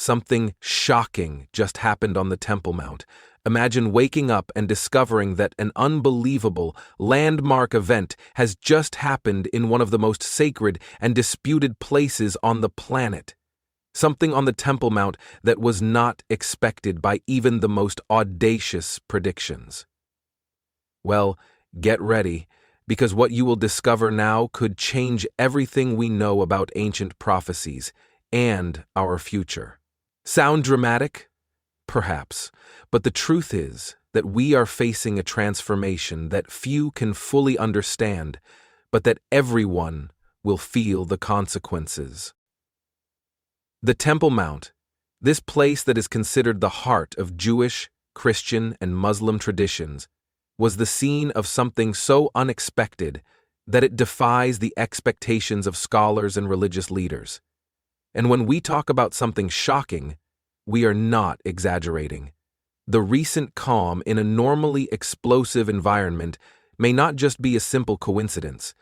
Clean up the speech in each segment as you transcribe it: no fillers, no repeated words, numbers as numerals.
Something shocking just happened on the Temple Mount. Imagine waking up and discovering that an unbelievable, landmark event has just happened in one of the most sacred and disputed places on the planet. Something on the Temple Mount that was not expected by even the most audacious predictions. Well, get ready, because what you will discover now could change everything we know about ancient prophecies and our future. Sound dramatic? Perhaps, but the truth is that we are facing a transformation that few can fully understand, but that everyone will feel the consequences. The Temple Mount, this place that is considered the heart of Jewish, Christian, and Muslim traditions, was the scene of something so unexpected that it defies the expectations of scholars and religious leaders. And when we talk about something shocking, we are not exaggerating. The recent calm in a normally explosive environment may not just be a simple coincidence.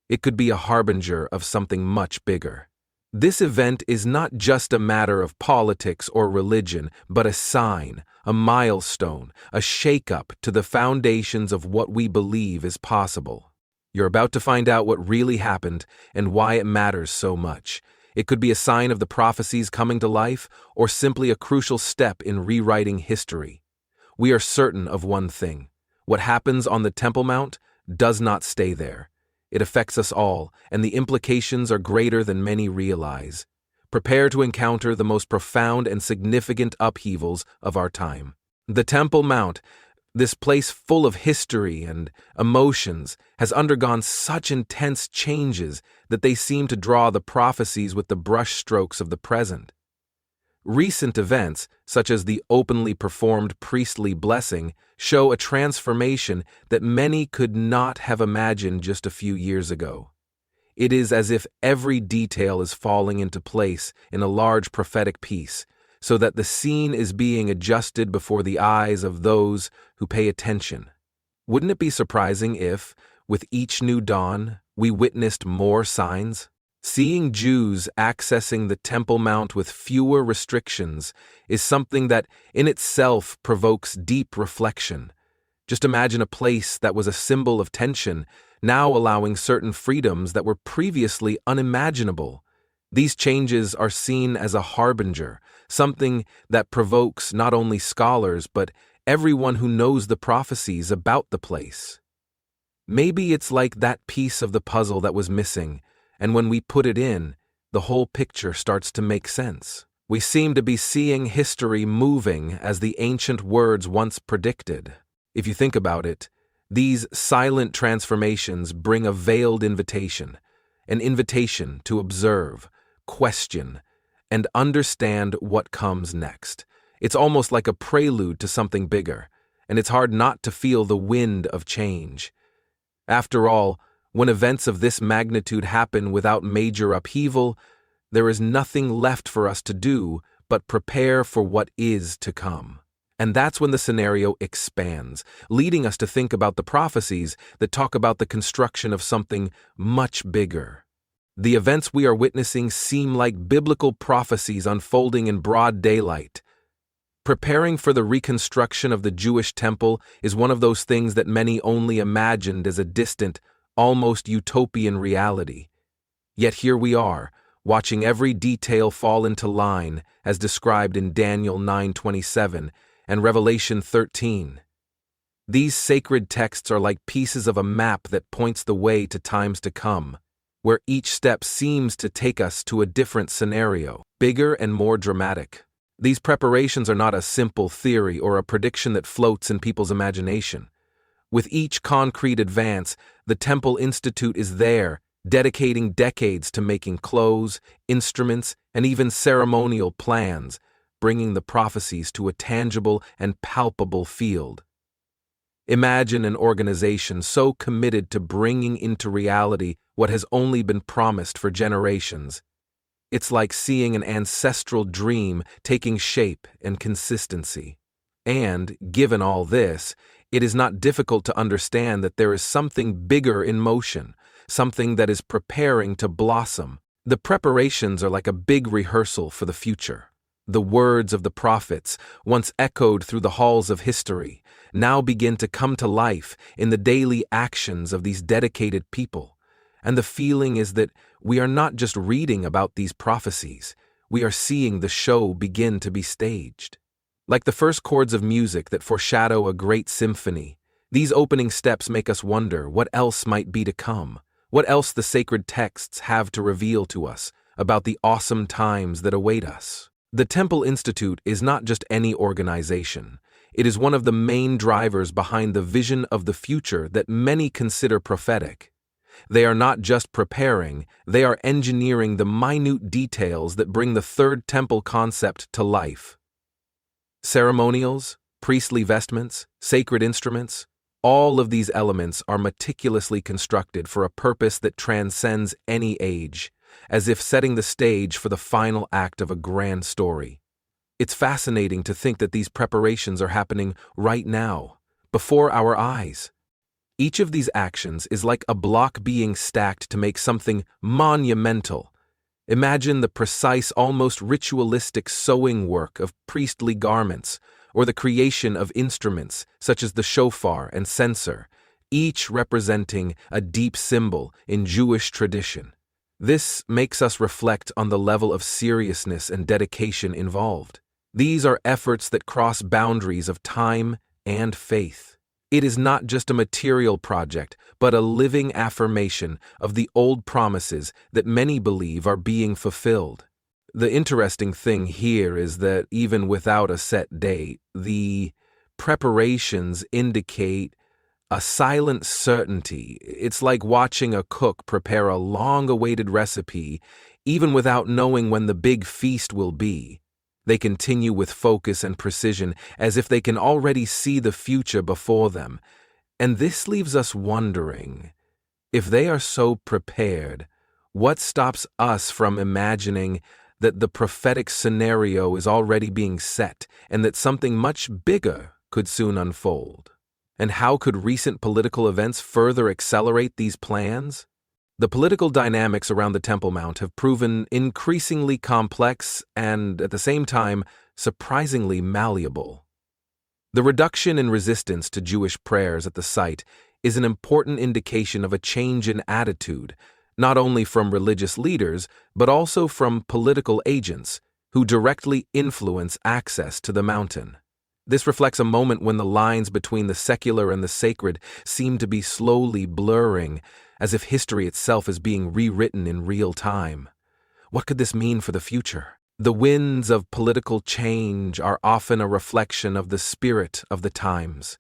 It could be a harbinger of something much bigger. This event is not just a matter of politics or religion, but a sign, a milestone, a shake-up to the foundations of what we believe is possible. You're about to find out what really happened and why it matters so much. It could be a sign of the prophecies coming to life, or simply a crucial step in rewriting history. We are certain of one thing: what happens on the Temple Mount does not stay there. It affects us all, and the implications are greater than many realize. Prepare to encounter the most profound and significant upheavals of our time. The Temple Mount, this place full of history and emotions, has undergone such intense changes that they seem to draw the prophecies with the brushstrokes of the present. Recent events, such as the openly performed priestly blessing, show a transformation that many could not have imagined just a few years ago. It is as if every detail is falling into place in a large prophetic piece, so that the scene is being adjusted before the eyes of those who pay attention. Wouldn't it be surprising if, with each new dawn, we witnessed more signs? Seeing Jews accessing the Temple Mount with fewer restrictions is something that in itself provokes deep reflection. Just imagine a place that was a symbol of tension, now allowing certain freedoms that were previously unimaginable. These changes are seen as a harbinger, something that provokes not only scholars but everyone who knows the prophecies about the place. Maybe it's like that piece of the puzzle that was missing, and when we put it in, the whole picture starts to make sense. We seem to be seeing history moving as the ancient words once predicted. If you think about it, these silent transformations bring a veiled invitation, an invitation to observe, question, and understand what comes next. It's almost like a prelude to something bigger, and it's hard not to feel the wind of change. After all, when events of this magnitude happen without major upheaval, there is nothing left for us to do but prepare for what is to come. And that's when the scenario expands, leading us to think about the prophecies that talk about the construction of something much bigger. The events we are witnessing seem like biblical prophecies unfolding in broad daylight. Preparing for the reconstruction of the Jewish temple is one of those things that many only imagined as a distant, almost utopian reality. Yet here we are, watching every detail fall into line as described in Daniel 9:27 and Revelation 13. These sacred texts are like pieces of a map that points the way to times to come, where each step seems to take us to a different scenario, bigger and more dramatic. These preparations are not a simple theory or a prediction that floats in people's imagination. With each concrete advance, the Temple Institute is there, dedicating decades to making clothes, instruments, and even ceremonial plans, bringing the prophecies to a tangible and palpable field. Imagine an organization so committed to bringing into reality what has only been promised for generations. It's like seeing an ancestral dream taking shape and consistency. And, given all this, it is not difficult to understand that there is something bigger in motion, something that is preparing to blossom. The preparations are like a big rehearsal for the future. The words of the prophets, once echoed through the halls of history, now begin to come to life in the daily actions of these dedicated people. And the feeling is that we are not just reading about these prophecies, we are seeing the show begin to be staged. Like the first chords of music that foreshadow a great symphony, these opening steps make us wonder what else might be to come, what else the sacred texts have to reveal to us about the awesome times that await us. The Temple Institute is not just any organization. It is one of the main drivers behind the vision of the future that many consider prophetic. They are not just preparing, they are engineering the minute details that bring the Third Temple concept to life. Ceremonials, priestly vestments, sacred instruments, all of these elements are meticulously constructed for a purpose that transcends any age, as if setting the stage for the final act of a grand story. It's fascinating to think that these preparations are happening right now, before our eyes. Each of these actions is like a block being stacked to make something monumental. Imagine the precise, almost ritualistic sewing work of priestly garments, or the creation of instruments such as the shofar and censer, each representing a deep symbol in Jewish tradition. This makes us reflect on the level of seriousness and dedication involved. These are efforts that cross boundaries of time and faith. It is not just a material project, but a living affirmation of the old promises that many believe are being fulfilled. The interesting thing here is that even without a set date, the preparations indicate a silent certainty. It's like watching a cook prepare a long-awaited recipe, even without knowing when the big feast will be. They continue with focus and precision, as if they can already see the future before them. And this leaves us wondering, if they are so prepared, what stops us from imagining that the prophetic scenario is already being set and that something much bigger could soon unfold? And how could recent political events further accelerate these plans? The political dynamics around the Temple Mount have proven increasingly complex and, at the same time, surprisingly malleable. The reduction in resistance to Jewish prayers at the site is an important indication of a change in attitude, not only from religious leaders, but also from political agents who directly influence access to the mountain. This reflects a moment when the lines between the secular and the sacred seem to be slowly blurring, as if history itself is being rewritten in real time. What could this mean for the future? The winds of political change are often a reflection of the spirit of the times.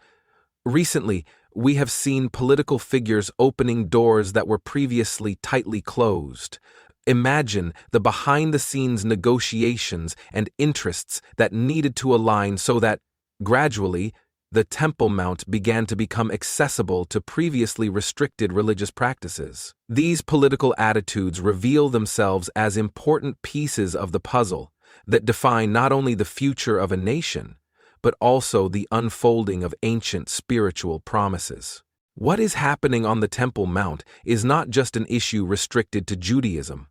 Recently, we have seen political figures opening doors that were previously tightly closed. Imagine the behind-the-scenes negotiations and interests that needed to align so that, gradually, the Temple Mount began to become accessible to previously restricted religious practices. These political attitudes reveal themselves as important pieces of the puzzle that define not only the future of a nation, but also the unfolding of ancient spiritual promises. What is happening on the Temple Mount is not just an issue restricted to Judaism.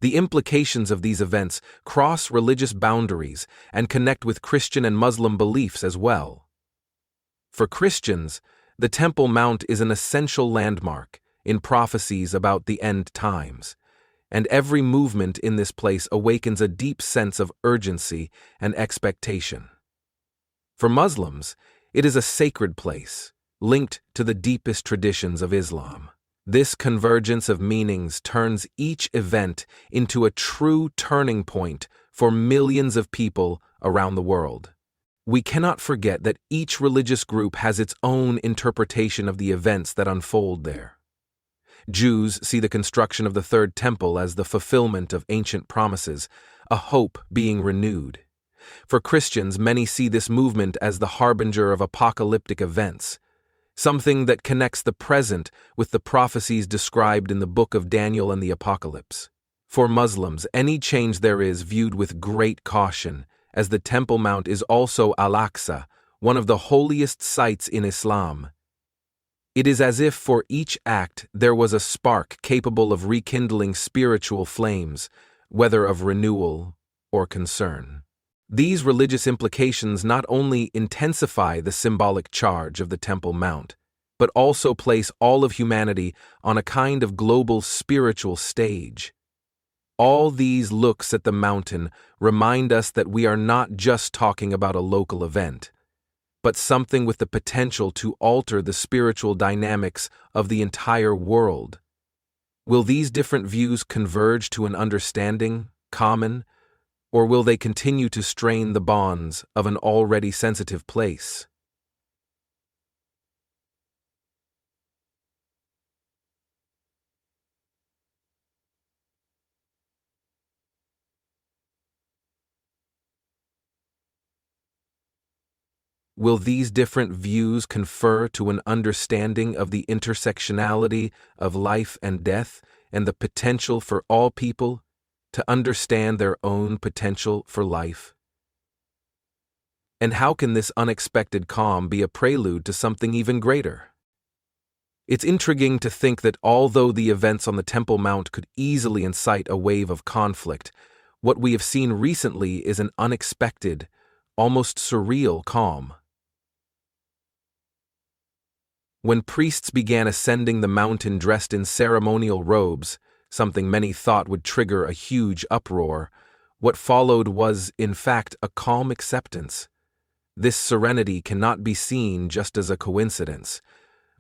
The implications of these events cross religious boundaries and connect with Christian and Muslim beliefs as well. For Christians, the Temple Mount is an essential landmark in prophecies about the end times, and every movement in this place awakens a deep sense of urgency and expectation. For Muslims, it is a sacred place, linked to the deepest traditions of Islam. This convergence of meanings turns each event into a true turning point for millions of people around the world. We cannot forget that each religious group has its own interpretation of the events that unfold there. Jews see the construction of the Third Temple as the fulfillment of ancient promises, a hope being renewed. For Christians, many see this movement as the harbinger of apocalyptic events, something that connects the present with the prophecies described in the book of Daniel and the Apocalypse. For Muslims, any change there is viewed with great caution, as the Temple Mount is also Al-Aqsa, one of the holiest sites in Islam. It is as if for each act there was a spark capable of rekindling spiritual flames, whether of renewal or concern. These religious implications not only intensify the symbolic charge of the Temple Mount, but also place all of humanity on a kind of global spiritual stage. All these looks at the mountain remind us that we are not just talking about a local event, but something with the potential to alter the spiritual dynamics of the entire world. Will these different views converge to an understanding, common, or will they continue to strain the bonds of an already sensitive place? Will these different views confer to an understanding of the intersectionality of life and death and the potential for all people to understand their own potential for life? And how can this unexpected calm be a prelude to something even greater? It's intriguing to think that although the events on the Temple Mount could easily incite a wave of conflict, what we have seen recently is an unexpected, almost surreal calm. When priests began ascending the mountain dressed in ceremonial robes, something many thought would trigger a huge uproar, what followed was, in fact, a calm acceptance. This serenity cannot be seen just as a coincidence,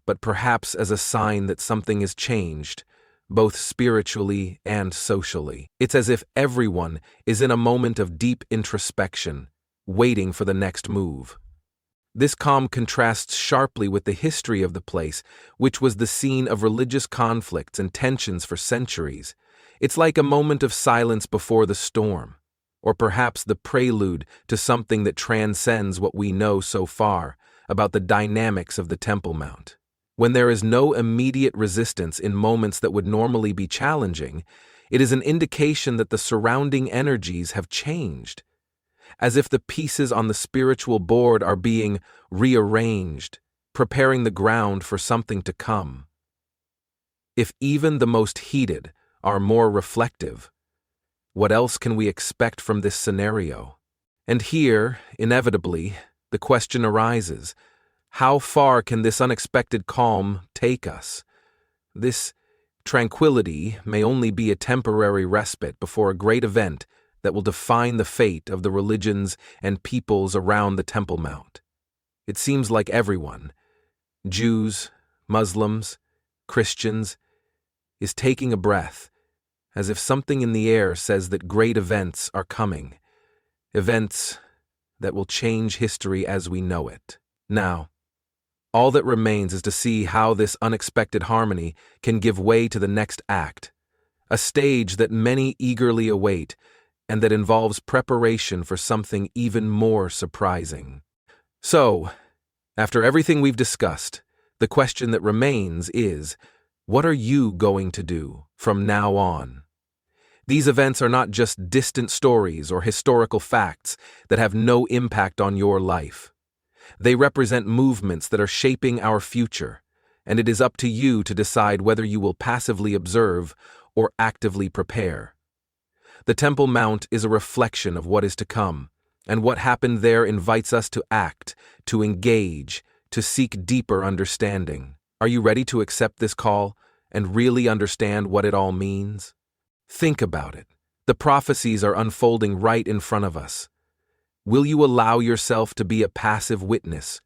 but perhaps as a sign that something is changed, both spiritually and socially. It's as if everyone is in a moment of deep introspection, waiting for the next move. This calm contrasts sharply with the history of the place, which was the scene of religious conflicts and tensions for centuries. It's like a moment of silence before the storm, or perhaps the prelude to something that transcends what we know so far about the dynamics of the Temple Mount. When there is no immediate resistance in moments that would normally be challenging, it is an indication that the surrounding energies have changed, as if the pieces on the spiritual board are being rearranged, preparing the ground for something to come. If even the most heated are more reflective, what else can we expect from this scenario? And here, inevitably, the question arises: how far can this unexpected calm take us? This tranquility may only be a temporary respite before a great event that will define the fate of the religions and peoples around the Temple Mount. It seems like everyone, Jews, Muslims, Christians, is taking a breath, as if something in the air says that great events are coming, events that will change history as we know it. Now, all that remains is to see how this unexpected harmony can give way to the next act, a stage that many eagerly await, and that involves preparation for something even more surprising. So, after everything we've discussed, the question that remains is, what are you going to do from now on? These events are not just distant stories or historical facts that have no impact on your life. They represent movements that are shaping our future, and it is up to you to decide whether you will passively observe or actively prepare. The Temple Mount is a reflection of what is to come, and what happened there invites us to act, to engage, to seek deeper understanding. Are you ready to accept this call and really understand what it all means? Think about it. The prophecies are unfolding right in front of us. Will you allow yourself to be a passive witness,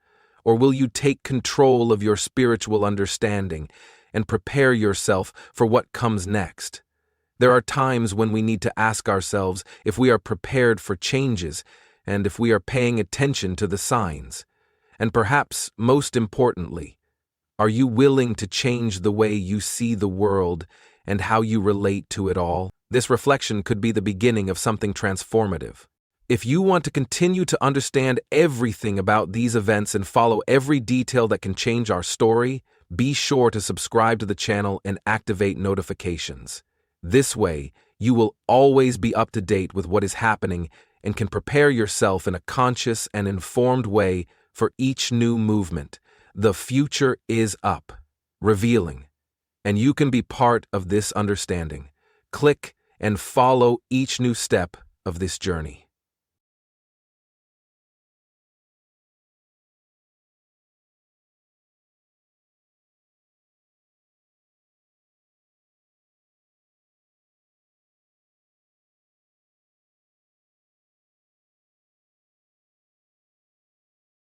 or will you take control of your spiritual understanding and prepare yourself for what comes next? There are times when we need to ask ourselves if we are prepared for changes and if we are paying attention to the signs. And perhaps, most importantly, are you willing to change the way you see the world and how you relate to it all? This reflection could be the beginning of something transformative. If you want to continue to understand everything about these events and follow every detail that can change our story, be sure to subscribe to the channel and activate notifications. This way, you will always be up to date with what is happening and can prepare yourself in a conscious and informed way for each new movement. The future is up, revealing, and you can be part of this understanding. Click and follow each new step of this journey.